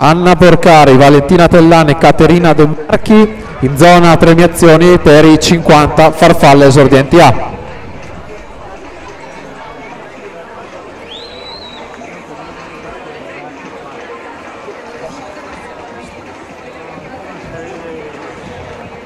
Anna Porcari, Valentina Tellane e Caterina De Marchi in zona premiazioni per i 50 farfalle esordienti A.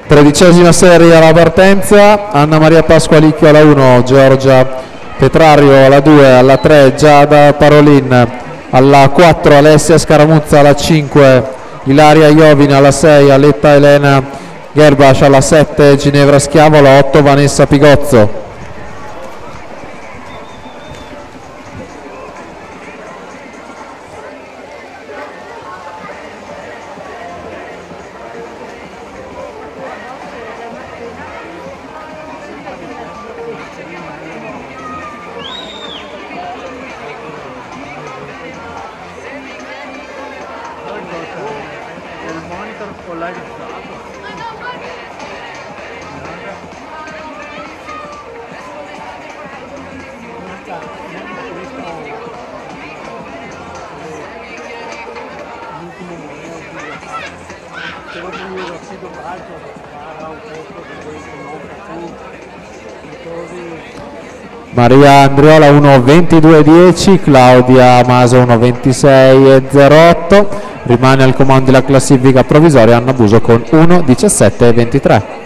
Tredicesima serie alla partenza, Anna Maria Pasqualicchio alla 1, Giorgia Petrario alla 2, alla 3 Giada Parolin, alla 4 Alessia Scaramuzza, alla 5 Ilaria Iovina, alla 6 Aletta Elena Gerbas, alla 7 Ginevra Schiavo, alla 8 Vanessa Pigozzo. Maria Andriola 1:22:10, Claudia Maso 1:26:08, rimane al comando della classifica provvisoria Anna Buso con 1:17:23.